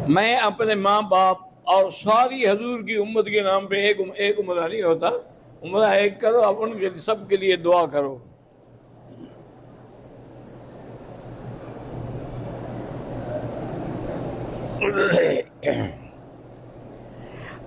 میں اپنے ماں باپ اور ساری حضور کی امت کے نام پہ ایک عمرہ نہیں ہوتا، عمرہ ایک کرو، اب ان کے سب کے لیے دعا کرو۔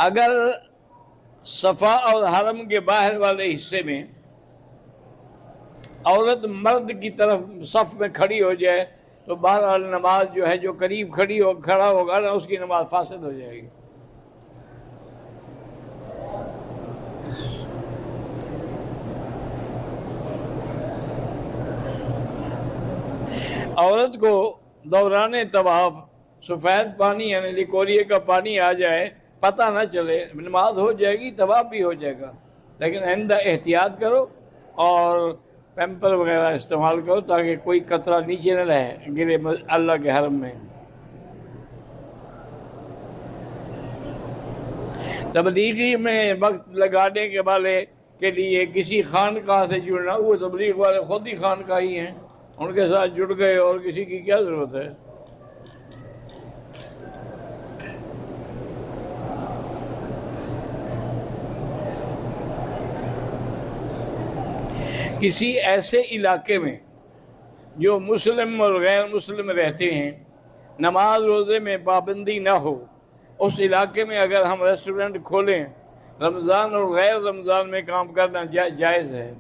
اگر صفا اور حرم کے باہر والے حصے میں عورت مرد کی طرف صف میں کھڑی ہو جائے تو بہرحال نماز جو ہے، جو قریب کھڑا ہوگا نا، اس کی نماز فاسد ہو جائے گی۔ عورت کو دوران طواف سفید پانی یعنی لکوریے کا پانی آ جائے، پتہ نہ چلے، نماز ہو جائے گی، طواف بھی ہو جائے گا، لیکن آئندہ احتیاط کرو اور پیمپر وغیرہ استعمال کرو تاکہ کوئی قطرہ نیچے نہ رہے گرے اللہ کے حرم میں۔ تبلیغی میں وقت لگانے کے والے کے لیے کسی خانقاہ سے جڑنا، وہ تبلیغ والے خود ہی خانقاہ ہی ہیں، ان کے ساتھ جڑ گئے اور کسی کی کیا ضرورت ہے؟ کسی ایسے علاقے میں جو مسلم اور غیر مسلم رہتے ہیں، نماز روزے میں پابندی نہ ہو، اس علاقے میں اگر ہم ریسٹورنٹ کھولیں، رمضان اور غیر رمضان میں کام کرنا جائز ہے۔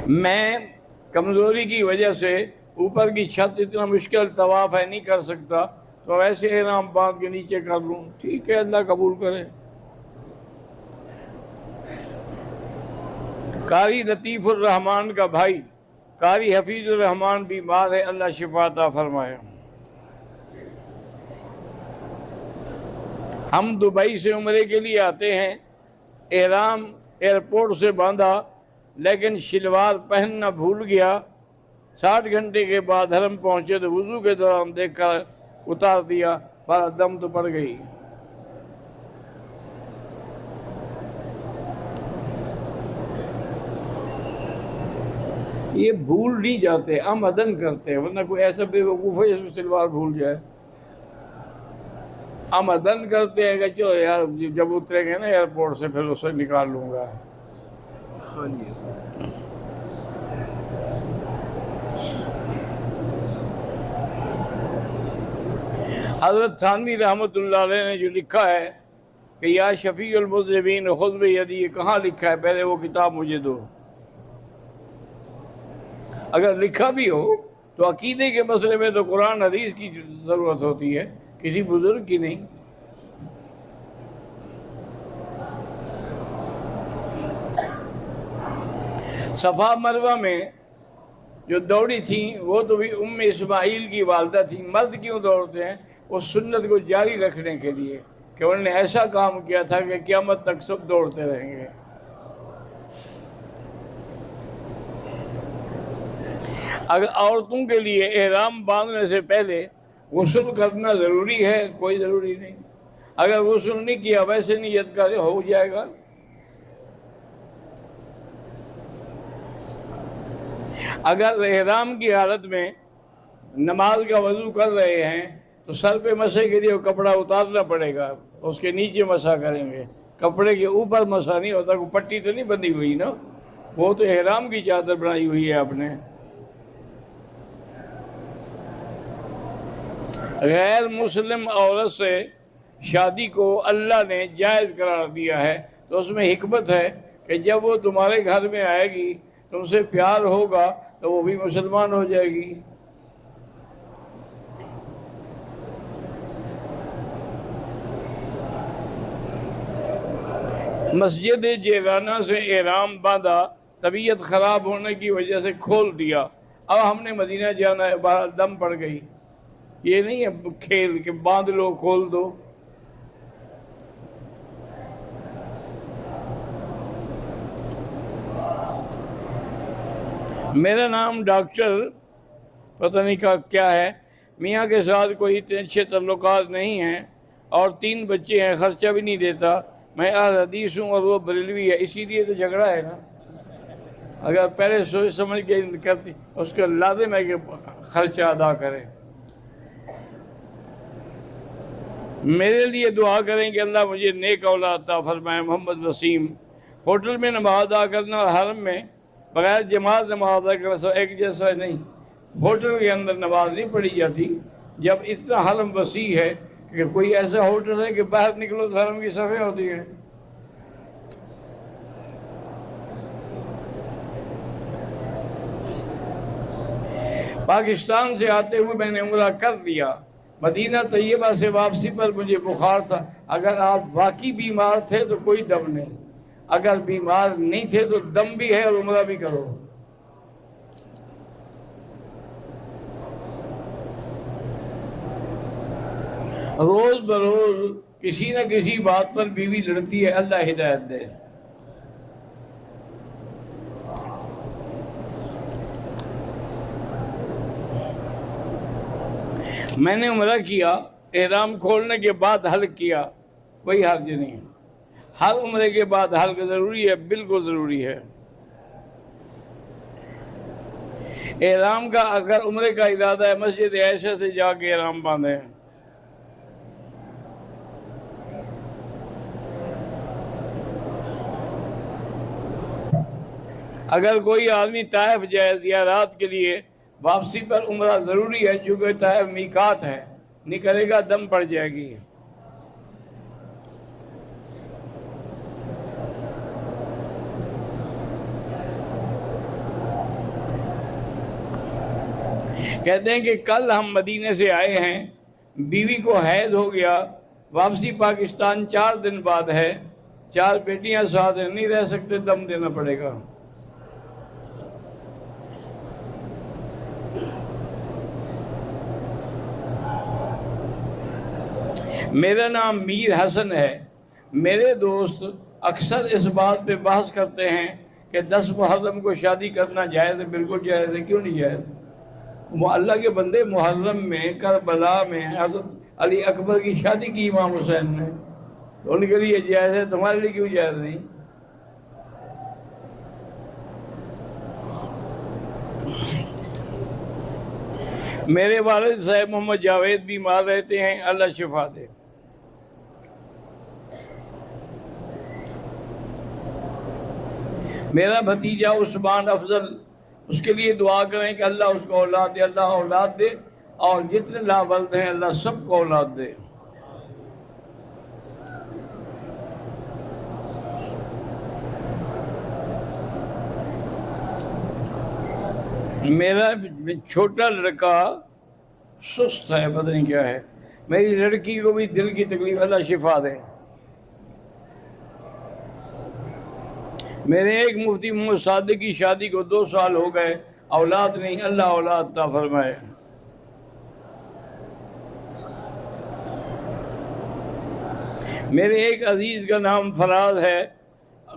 میں کمزوری کی وجہ سے اوپر کی چھت اتنا مشکل طواف ہے نہیں کر سکتا، تو ایسے احرام باندھ کے نیچے کر لوں، ٹھیک ہے، اللہ قبول کرے۔ قاری لطیف الرحمان کا بھائی قاری حفیظ الرحمان بیمار ہے، اللہ شفا عطا فرمائے۔ ہم دبئی سے عمرے کے لیے آتے ہیں، احرام ایئرپورٹ سے باندھا لیکن شلوار پہننا بھول گیا، 60 گھنٹے کے بعد حرم پہنچے تو وضو کے دوران دیکھ کر اتار دیا، پر دم تو پڑ گئی۔ یہ بھول نہیں جاتے، آمدن کرتے ہیں، ورنہ کوئی ایسا بے وقوف ہے جس کو سلوار بھول جائے۔ آمدن کرتے ہیں کہ چلو یار جب اتریں گے نا ایئرپورٹ سے پھر اسے نکال لوں گا۔ حضرت تھانوی رحمۃ اللہ علیہ نے جو لکھا ہے کہ یا شفیع المذنبین خذ بیدی، یہ کہاں لکھا ہے؟ پہلے وہ کتاب مجھے دو۔ اگر لکھا بھی ہو تو عقیدے کے مسئلے میں تو قرآن حدیث کی ضرورت ہوتی ہے، کسی بزرگ کی نہیں۔ صفا مروہ میں جو دوڑی تھیں وہ تو بھی ام اسماعیل کی والدہ تھیں۔ مرد کیوں دوڑتے ہیں؟ وہ سنت کو جاری رکھنے کے لیے، کہ انہوں نے ایسا کام کیا تھا کہ قیامت تک سب دوڑتے رہیں گے۔ اگر عورتوں کے لیے احرام باندھنے سے پہلے غسل کرنا ضروری ہے؟ کوئی ضروری نہیں، اگر غسل نہیں کیا ویسے نیت کرے ہو جائے گا۔ اگر احرام کی حالت میں نماز کا وضو کر رہے ہیں تو سر پہ مسح کے لیے وہ کپڑا اتارنا پڑے گا، اس کے نیچے مسح کریں گے، کپڑے کے اوپر مسح نہیں ہوتا، کوئی پٹی تو نہیں بندھی ہوئی نا، وہ تو احرام کی چادر بنائی ہوئی ہے آپ نے۔ غیر مسلم عورت سے شادی کو اللہ نے جائز قرار دیا ہے، تو اس میں حکمت ہے کہ جب وہ تمہارے گھر میں آئے گی، تم سے پیار ہوگا تو وہ بھی مسلمان ہو جائے گی۔ مسجد جیرانہ سے احرام باندھا، طبیعت خراب ہونے کی وجہ سے کھول دیا، اب ہم نے مدینہ جانا ہے، باہر دم پڑ گئی۔ یہ نہیں ہے کھیل کہ باندھ لو کھول دو۔ میرا نام ڈاکٹر پتہ نہیں کیا ہے، میاں کے ساتھ کوئی اتنے اچھے تعلقات نہیں ہیں اور 3 بچے ہیں، خرچہ بھی نہیں دیتا، میں اہل حدیث ہوں اور وہ بریلوی ہے، اسی لیے تو جھگڑا ہے نا۔ اگر پہلے سوچ سمجھ کے کرتی اس کا لازم ہے کہ خرچہ ادا کرے۔ میرے لیے دعا کریں کہ اللہ مجھے نیک اولاد عطا فرمائے۔ محمد وسیم۔ ہوٹل میں نماز ادا کرنا اور حرم میں بغیر جماعت نماز ادا کرنا ایک جیسا نہیں۔ ہوٹل کے اندر نماز نہیں پڑھی جاتی جب اتنا حرم وسیع ہے کہ کوئی ایسا ہوٹل ہے کہ باہر نکلو تو حرم کی صفیں ہوتی ہیں۔ پاکستان سے آتے ہوئے میں نے عمرہ کر لیا، مدینہ طیبہ سے واپسی پر مجھے بخار تھا۔ اگر آپ واقعی بیمار تھے تو کوئی دم نہیں، اگر بیمار نہیں تھے تو دم بھی ہے اور عمرہ بھی کرو۔ روز بروز کسی نہ کسی بات پر بیوی لڑتی ہے، اللہ ہدایت دے۔ میں نے عمرہ کیا، احرام کھولنے کے بعد حلق کیا، کوئی حرج نہیں۔ ہر عمرے کے بعد حلق ضروری ہے، بالکل ضروری ہے۔ احرام کا اگر عمرے کا ارادہ ہے مسجد عائشہ سے جا کے احرام باندھیں۔ اگر کوئی آدمی طائف جائے زیارات کے لیے، واپسی پر عمرہ ضروری ہے چونکہ طائف میقات ہے، نہیں کرے گا دم پڑ جائے گی۔ کہتے ہیں کہ کل ہم مدینے سے آئے ہیں، بیوی کو حیض ہو گیا، واپسی پاکستان 4 دن بعد ہے، 4 بیٹیاں ساتھ ہیں، نہیں رہ سکتے، دم دینا پڑے گا۔ میرا نام میر حسن ہے۔ میرے دوست اکثر اس بات پہ بحث کرتے ہیں کہ 10 محرم کو شادی کرنا جائز ہے۔ بالکل جائز ہے، کیوں نہیں جائز؟ اللہ کے بندے، محرم میں کربلا میں حضرت علی اکبر کی شادی کی امام حسین نے، تو ان کے لیے جائز ہے، تمہارے لیے کیوں جائز نہیں؟ میرے والد صاحب محمد جاوید بیمار رہتے ہیں، اللہ شفا دے۔ میرا بھتیجا عثمان افضل، اس کے لیے دعا کریں کہ اللہ اس کو اولاد دے، اللہ اولاد دے، اور جتنے لاولد ہیں اللہ سب کو اولاد دے۔ میرا چھوٹا لڑکا سست ہے، پتہ نہیں کیا ہے۔ میری لڑکی کو بھی دل کی تکلیف، اللہ شفا دے۔ میرے ایک مفتی محمد صادق کی شادی کو 2 سال ہو گئے، اولاد نہیں، اللہ اولاد عطا فرمائے۔ میرے ایک عزیز کا نام فراز ہے،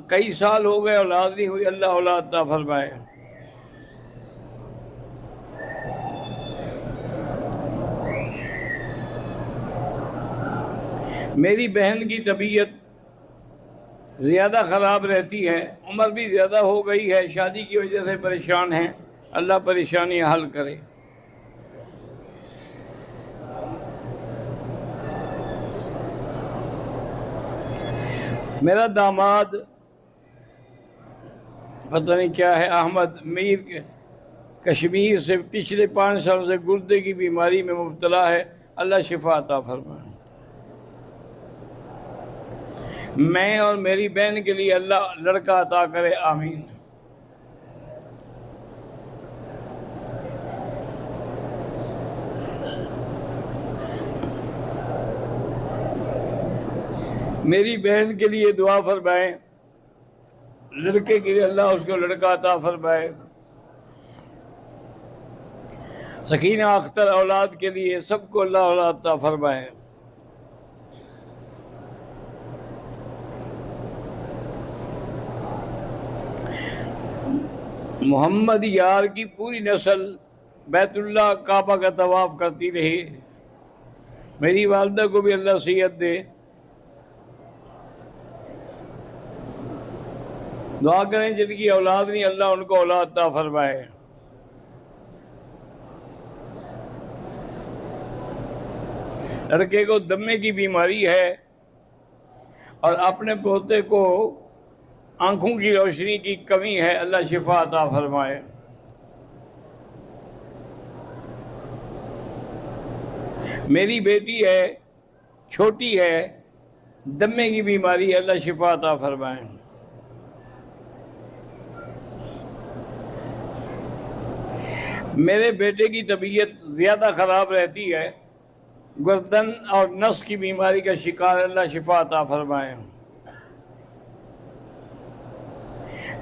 کئی سال ہو گئے اولاد نہیں ہوئی، اللہ اولاد عطا فرمائے۔ میری بہن کی طبیعت زیادہ خراب رہتی ہے، عمر بھی زیادہ ہو گئی ہے، شادی کی وجہ سے پریشان ہیں، اللہ پریشانی حل کرے۔ میرا داماد پتہ نہیں کیا ہے، احمد میر کشمیر سے پچھلے 5 سالوں سے گردے کی بیماری میں مبتلا ہے، اللہ شفا عطا فرمائے۔ میں اور میری بہن کے لیے اللہ لڑکا عطا کرے، آمین۔ میری بہن کے لیے دعا فرمائیں، لڑکے کے لیے اللہ اس کو لڑکا عطا فرمائے۔ سکینہ اختر اولاد کے لیے سب کو اللہ اولاد عطا فرمائے۔ محمد یار کی پوری نسل بیت اللہ کعبہ کا طواف کرتی رہی، میری والدہ کو بھی اللہ صحت دے۔ دعا کریں جن کی اولاد نہیں، اللہ ان کو اولاد عطا فرمائے۔ لڑکے کو دمے کی بیماری ہے اور اپنے پوتے کو آنکھوں کی روشنی کی کمی ہے، اللہ شفا عطا فرمائے۔ میری بیٹی ہے، چھوٹی ہے، دمے کی بیماری ہے، اللہ شفا عطا فرمائے۔ میرے بیٹے کی طبیعت زیادہ خراب رہتی ہے، گردن اور نس کی بیماری کا شکار، اللہ شفا عطا فرمائے۔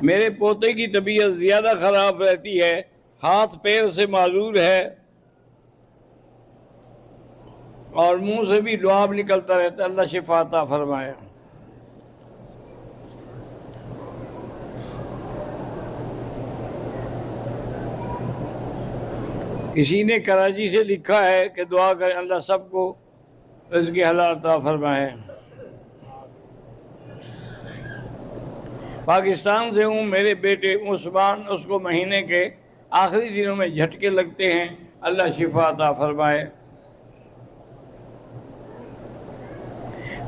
میرے پوتے کی طبیعت زیادہ خراب رہتی ہے، ہاتھ پیر سے معذور ہے اور منہ سے بھی لعاب نکلتا رہتا ہے، اللہ شفا عطا فرمائے۔ کسی نے کراچی سے لکھا ہے کہ دعا کریں اللہ سب کو رزق حلال عطا فرمائے۔ پاکستان سے ہوں، میرے بیٹے عثمان، اس کو مہینے کے آخری دنوں میں جھٹکے لگتے ہیں، اللہ شفا عطا فرمائے۔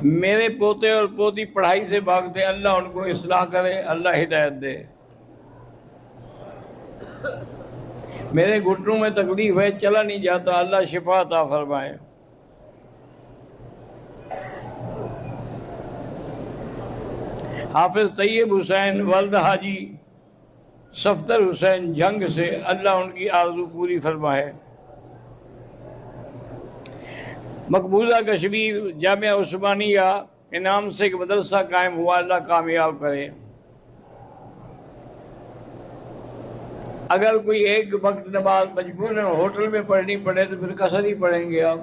میرے پوتے اور پوتی پڑھائی سے بھاگتے ہیں، اللہ ان کو اصلاح کرے، اللہ ہدایت دے۔ میرے گھٹنوں میں تکلیف ہے، چلا نہیں جاتا، اللہ شفا عطا فرمائے۔ حافظ طیب حسین ولد حاجی صفدر حسین جنگ سے، اللہ ان کی آرزو پوری فرمائے۔ مقبوضہ کشمیر جامعہ عثمانیہ کے نام سے ایک مدرسہ قائم ہوا، اللہ کامیاب کرے۔ اگر کوئی ایک وقت نماز مجبوراً ہوٹل میں پڑھنی پڑے تو پھر قصر ہی پڑھیں گے آپ۔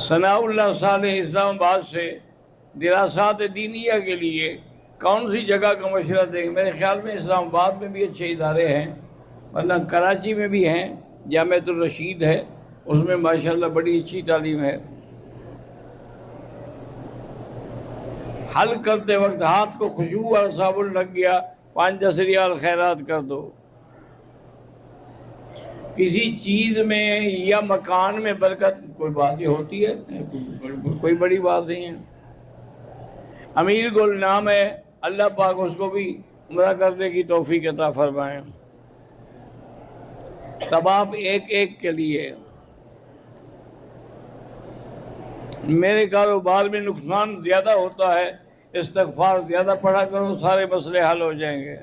ثناء اللہ صالح اسلام آباد سے دراسات دینیہ کے لیے کون سی جگہ کا مشورہ دیں گے؟ میرے خیال میں اسلام آباد میں بھی اچھے ادارے ہیں، ورنہ کراچی میں بھی ہیں، جامعۃ الرشید ہے، اس میں ماشاءاللہ بڑی اچھی تعلیم ہے۔ حل کرتے وقت ہاتھ کو خوشبو اور صابن لگ گیا، 5-10 ریال خیرات کر دو۔ کسی چیز میں یا مکان میں برکت کوئی بات ہی ہوتی ہے، کوئی بڑی بات نہیں ہے۔ امیر گل نام ہے، اللہ پاک اس کو بھی عمرہ کرنے کی توفیق عطا فرمائے۔ طواف ایک ایک کے لیے۔ میرے کاروبار میں نقصان زیادہ ہوتا ہے، استغفار زیادہ پڑھا کرو، سارے مسئلے حل ہو جائیں گے۔